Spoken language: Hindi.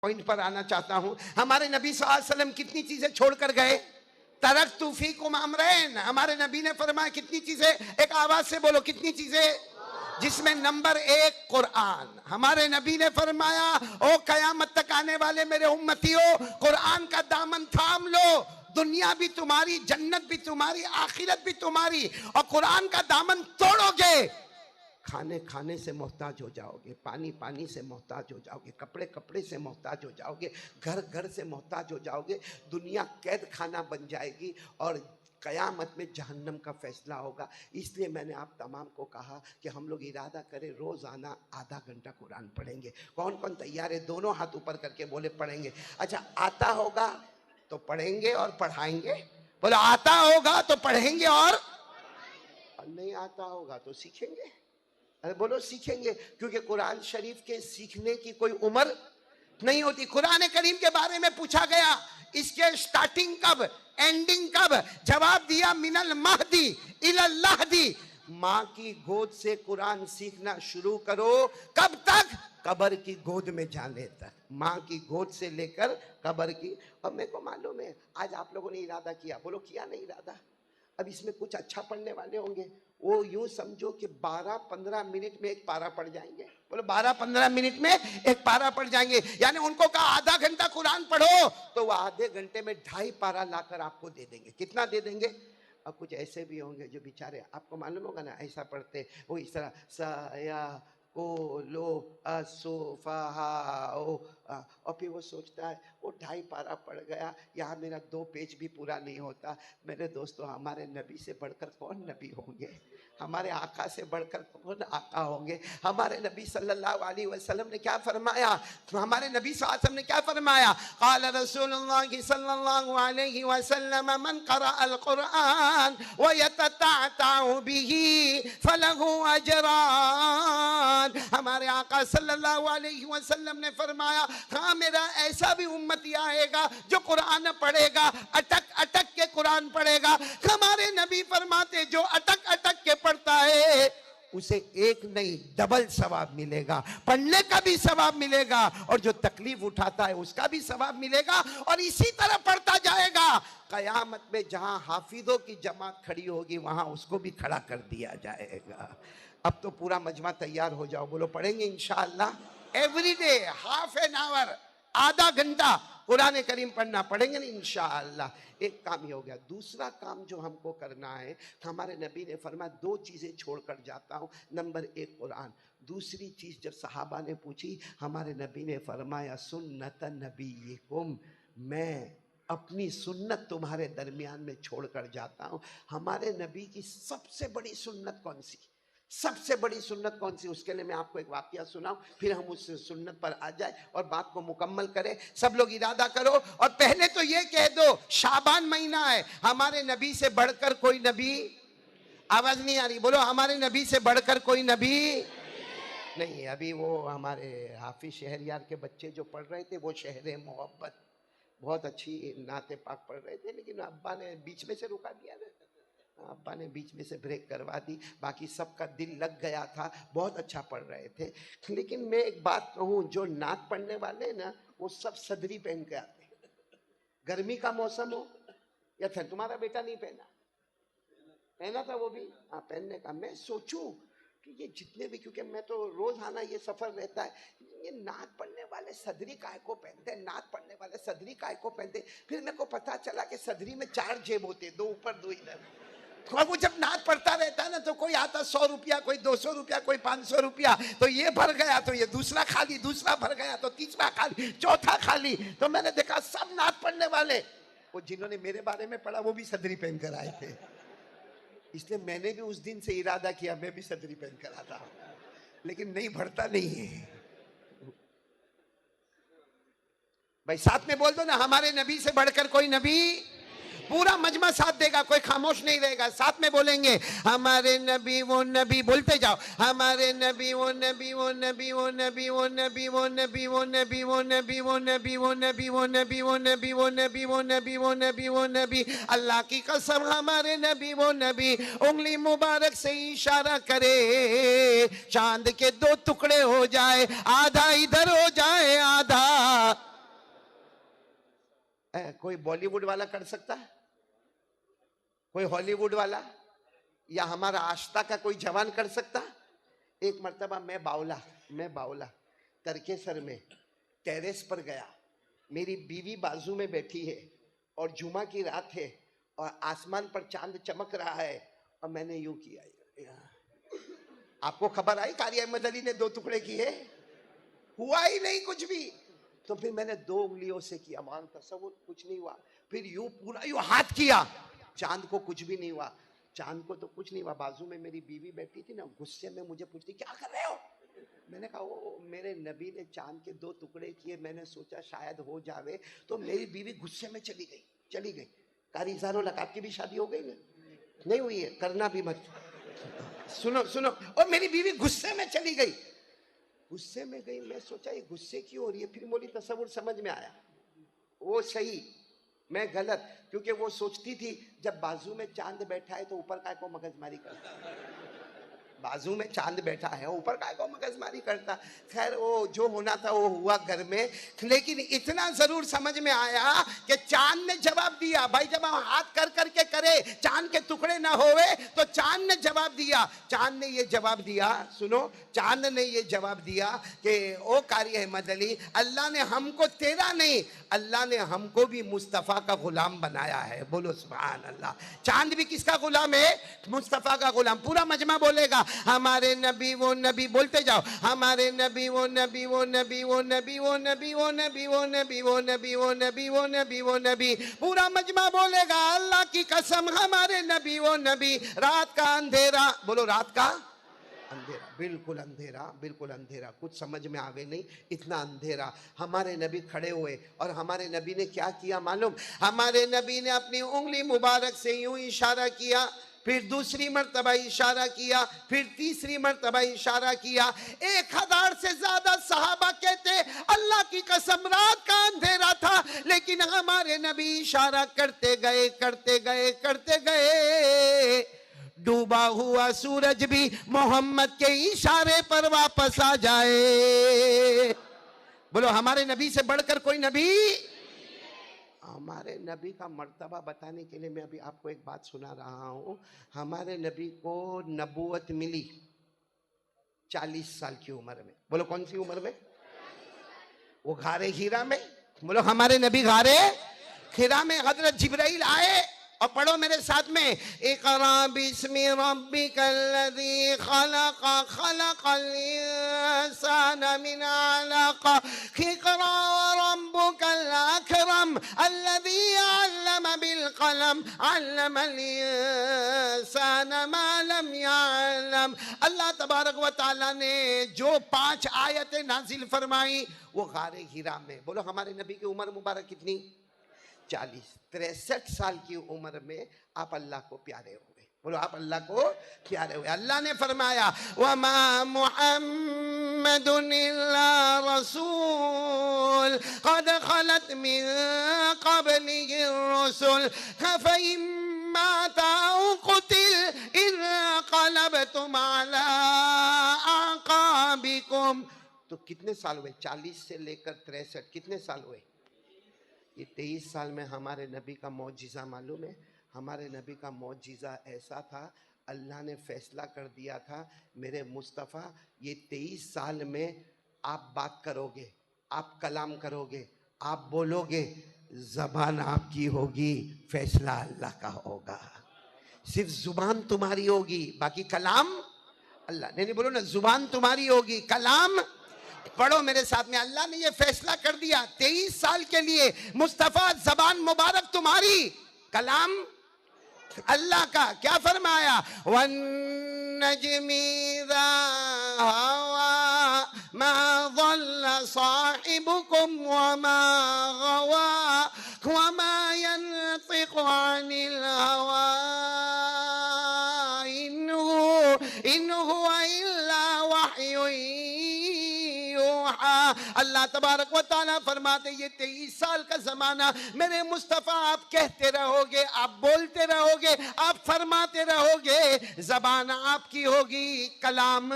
पॉइंट पर आना चाहता हूं। हमारे नबी सल्लल्लाहु अलैहि वसल्लम कितनी चीजें छोड़कर गए? तरक्तु फीकुम अमरैन। हमारे नबी ने फरमाया कितनी चीजें, एक आवाज से बोलो कितनी चीजें, जिसमें नंबर 1 कुरान। हमारे नबी ने फरमाया ओ कयामत तक आने वाले मेरे उम्मतियों, कुरान का दामन थाम लो, दुनिया भी तुम्हारी, जन्नत भी तुम्हारी, आखिरत भी तुम्हारी। और कुरान का दामन तोड़ोगे, खाने खाने से मोहताज हो जाओगे, पानी पानी से मोहताज हो जाओगे, कपड़े कपड़े से मोहताज हो जाओगे, घर घर से मोहताज हो जाओगे। दुनिया कैद खाना बन जाएगी और कयामत में जहन्नम का फैसला होगा। इसलिए मैंने आप तमाम को कहा कि हम लोग इरादा करें रोजाना आधा घंटा कुरान पढ़ेंगे। कौन कौन तैयार है? दोनों हाथ ऊपर करके बोले पढ़ेंगे। अच्छा, आता होगा तो पढ़ेंगे और पढ़ाएंगे। बोलो आता होगा तो पढ़ेंगे और नहीं आता होगा तो सीखेंगे। अरे बोलो सीखेंगे, क्योंकि कुरान शरीफ के सीखने की कोई उम्र नहीं होती। कुरान करीम के बारे में पूछा गया, इसके स्टार्टिंग कब, एंडिंग कब? जवाब दिया मिनल महदी इलल लहदी। माँ की गोद से कुरान सीखना शुरू करो। कब तक? कब्र की गोद में जाने तक। माँ की गोद से लेकर कब्र की। और मेरे को मालूम है आज आप लोगों ने इरादा किया, बोलो किया नहीं इरादा? अब इसमें कुछ अच्छा पढ़ने वाले होंगे, वो यूं समझो कि 12-15 मिनट में एक पारा पढ़ जाएंगे। बोलो 12-15 मिनट में एक पारा पढ़ जाएंगे। यानी उनको कहा आधा घंटा कुरान पढ़ो, तो वो आधे घंटे में 2.5 पारा लाकर आपको दे देंगे। कितना दे देंगे? अब कुछ ऐसे भी होंगे जो बेचारे, आपको मालूम होगा ना, ऐसा पढ़ते वो इस तरह साया को लो असोफाओ, और फिर वो सोचता है वो 2.5 पारा पढ़ गया, यहाँ मेरा 2 पेज भी पूरा नहीं होता। मेरे दोस्तों, हमारे नबी से बढ़कर कौन नबी होंगे? हमारे आका से बढ़कर कौन आका होंगे? हमारे नबी सल्लल्लाहु अलैहि वसल्लम ने क्या फरमाया? हमारे नबी सल्लल्लाहु अलैहि वसल्लम ने क्या फरमाया? क़ाल रसूलुल्लाह सल्लल्लाहु अलैहि वसल्लम मन क़रअल क़ुरआन व यततअतअ बिही फलहु अजरान। हमारे आका सल्लल्लाहु अलैहि वसल्लम ने फरमाया, हाँ मेरा ऐसा भी उम्मती आएगा जो कुरान पढ़ेगा, अटक अटक के कुरान पढ़ेगा। हमारे नबी फरमाते जो अटक अटक के पढ़ता है उसे एक नहीं डबल सवाब मिलेगा। पढ़ने का भी सवाब मिलेगा और जो तकलीफ उठाता है उसका भी सवाब मिलेगा। और इसी तरह पढ़ता जाएगा। कयामत में जहां हाफिजों की जमात खड़ी होगी वहां उसको भी खड़ा कर दिया जाएगा। अब तो पूरा मजमा तैयार हो जाओ, बोलो पढ़ेंगे इंशाअल्लाह। Every day half an hour, आधा घंटा कुरान करीम पढ़ना पड़ेंगे ना इंशाअल्लाह। एक काम ही हो गया। दूसरा काम जो हमको करना है, हमारे नबी ने फरमाया 2 चीजें छोड़कर जाता हूं। नंबर 1 कुरान, दूसरी चीज जब सहाबा ने पूछी, हमारे नबी ने फरमाया सुन्नत नबीकुम, मैं अपनी सुन्नत तुम्हारे दरमियान में छोड़कर जाता हूं। हमारे नबी की सबसे बड़ी सुन्नत कौन सी? सबसे बड़ी सुन्नत कौन सी? उसके लिए मैं आपको एक वाकया सुनाऊं, फिर हम उस सुन्नत पर आ जाए और बात को मुकम्मल करें। सब लोग इरादा करो और पहले तो ये कह दो, शाबान महीना है, हमारे नबी से बढ़कर कोई नबी, आवाज नहीं आ रही, बोलो हमारे नबी से बढ़कर कोई नबी नहीं। अभी वो हमारे हाफिज शहरयार के बच्चे जो पढ़ रहे थे, वो शहर मोहब्बत बहुत अच्छी नाते पाक पढ़ रहे थे, लेकिन अब्बा ने बीच में से रुका दिया ना, अब्बा ने बीच में से ब्रेक करवा दी। बाकी सबका दिल लग गया था, बहुत अच्छा पढ़ रहे थे। लेकिन मैं एक बात कहूँ, जो नात पढ़ने वाले ना वो सब सदरी पहन के आते हैं। गर्मी का मौसम हो या फिर तुम्हारा बेटा नहीं पहना, पहना था वो भी, हाँ पहनने का। मैं सोचूं कि ये जितने भी, क्योंकि मैं तो रोज आना ये सफर रहता है, ये नात पढ़ने वाले सदरी काय को पहनते हैं, नात पढ़ने वाले सदरी काय को पहनते। फिर मेरे को पता चला कि सदरी में 4 जेब होते, 2 ऊपर 2 इधर। और वो जब नात पढ़ता रहता है ना, तो कोई आता 100 रुपया, कोई 200 रुपया, कोई 500 रुपया, तो ये भर गया तो ये दूसरा खाली, दूसरा भर गया तो तीसरा खाली, चौथा खाली। तो मैंने देखा सब नात पढ़ने वाले, वो जिन्होंने मेरे बारे में पढ़ा वो भी सदरी पहन कर आए थे। इसलिए मैंने भी उस दिन से इरादा किया मैं भी सदरी पहन कर आता हूं, लेकिन नहीं भरता नहीं है भाई। साथ में बोल दो ना, हमारे नबी से बढ़कर कोई नबी। पूरा मजमा साथ देगा, कोई खामोश नहीं रहेगा, साथ में बोलेंगे हमारे नबी वो नबी, बोलते जाओ हमारे नबी वो नबी वो नबी वो नबी वो नबी वो नबी वो नबी वो नबी वो नबी वो नबी वो नबी वो नबी वो नबी वो नबी वो नबी वो नबी। अल्लाह की कसम हमारे नबी वो नबी, उंगली मुबारक से इशारा करे, चांद के दो टुकड़े हो जाए, आधा इधर हो जाए आधा। कोई बॉलीवुड वाला कर सकता है? कोई हॉलीवुड वाला या हमारा आस्था का कोई जवान कर सकता? एक मर्तबा मैं बावला तरकेसर में टेरेस पर गया, मेरी बीवी बाजू में बैठी है और जुमा की रात है और आसमान पर चांद चमक रहा है और मैंने यूं किया। आपको खबर आई कारी अहमद अली ने 2 टुकड़े किए? हुआ ही नहीं कुछ भी। तो फिर मैंने 2 उंगलियों से किया, मान तसव्वुर, कुछ नहीं हुआ। फिर यूं पूरा यूं हाथ किया, चांद को कुछ भी नहीं हुआ। चांद को तो कुछ नहीं हुआ। बाजू में मेरी बीवी बैठी थी ना, गुस्से में मुझे पूछती क्या कर रहे हो? मैंने कहा वो मेरे नबी ने चांद के 2 टुकड़े किए, मैंने सोचा शायद हो जावे। तो मेरी बीवी गुस्से में चली गई। कारी इज़ारो लकाब की भी शादी हो गई? नहीं हुई है, करना भी मत। सुनो, और मेरी बीवी गुस्से में चली गई। गुस्से में गई, मैं सोचा ये गुस्से क्यों हो रही है? फिर बोली तसव्वुर समझ में आया, वो सही मैं गलत, क्योंकि वो सोचती थी जब बाजू में चांद बैठा है तो ऊपर काय को मगजमारी करता, बाजू में चांद बैठा है ऊपर काय को मगजमारी करता। खैर वो जो होना था वो हुआ घर में, लेकिन इतना जरूर समझ में आया कि चांद ने जवाब दिया। भाई जब हम हाथ कर करके करे चांद के टुकड़े ना होवे तो चांद ने जवाब दिया। चांद ने ये जवाब दिया, सुनो, चांद ने ये जवाब दिया कि ओ कारी अहमद अली, अल्लाह ने हमको तेरा नहीं, अल्लाह ने हमको भी मुस्तफ़ा का गुलाम बनाया है। बोलो सुभान अल्लाह। चांद भी किसका गुलाम है? मुस्तफ़ा का गुलाम। पूरा मजमा बोलेगा हमारे नबी वो नबी, बोलते जाओ हमारे नबी वो नबी वो नबी वो नबी वो नबी वो नबी वो नबी वो नबी वो नबी वो नबी वो नबी। पूरा मजमा बोलेगा अल्लाह की कसम हमारे नबी वो नबी। रात का अंधेरा, बोलो रात का अंधेरा, बिल्कुल अंधेरा, कुछ समझ में आवे नहीं, इतना अंधेरा। हमारे नबी खड़े हुए और हमारे नबी ने क्या किया मालूम? हमारे नबी ने अपनी उंगली मुबारक से यूं इशारा किया, फिर दूसरी मर्तबा इशारा किया, फिर तीसरी मर्तबा इशारा किया। 1000 से ज्यादा सहाबा कहते अल्लाह की कसम रात का अंधेरा था, लेकिन हमारे नबी इशारा करते गए। डूबा हुआ सूरज भी मोहम्मद के इशारे पर वापस आ जाए। बोलो हमारे नबी से बढ़कर कोई नबी। हमारे नबी का मर्तबा बताने के लिए मैं अभी आपको एक बात सुना रहा हूं। हमारे नबी को नबूवत मिली 40 साल की उम्र में। बोलो कौन सी उम्र में? वो गारे हीरा में। बोलो हमारे नबी गारे हीरा में हजरत जिब्राइल आए और पढ़ो मेरे साथ में, इक़रा बिस्मि रब्बिकल्लज़ी खलक़ खलक़ल इंसाना मिन अलक़ इक़रा रब्बुकल अकरम अल्लज़ी अल्लम बिल कलम अल्लमल इंसाना मा लम यअलम। अल्लाह तबारक व तआला ने जो 5 आयतें नाजिल फरमाई वो गारे हीरा में। बोलो हमारे नबी की उम्र मुबारक कितनी? 40। 63 साल की उम्र में आप अल्लाह को प्यारे हो गए। बोलो आप अल्लाह को प्यारे हुए। अल्लाह ने फरमाया वमा मुहम्मदुन इल्ला रसूल क़द खलत मिन क़ब्लिहि रुसुल अफ़इन माता औ क़ुतिल इन्क़लबतुम अला अक़ाबिकुम। तो कितने साल हुए? 40 से लेकर 63, कितने साल हुए? ये 23 साल में हमारे नबी का मौजिज़ा मालूम है? हमारे नबी का मौजिज़ा ऐसा था, अल्लाह ने फैसला कर दिया था मेरे मुस्तफ़ा ये 23 साल में आप बात करोगे, आप कलाम करोगे, आप बोलोगे, ज़बान आपकी होगी, फैसला अल्लाह का होगा। सिर्फ जुबान तुम्हारी होगी, बाकी कलाम अल्लाह। नहीं बोलो ना, जुबान तुम्हारी होगी, कलाम। पढ़ो मेरे साथ में, अल्लाह ने ये फैसला कर दिया 23 साल के लिए मुस्तफा जबान मुबारक तुम्हारी, कलाम अल्लाह का। क्या फरमाया? वन नजमी इज़ा हवा मा ज़ल्ला साहिबुकुम वमा गवा वमा यंतिक़ु अनिल हवा इन हुवा इल्ला वह्यु यूहा। अल्लाह तबारक व तआला फरमाते ये 23 साल का जमाना मेरे मुस्तफा आप कहते रहोगे, आप बोलते रहोगे, आप फरमाते रहोगे, जबान आपकी होगी, कलाम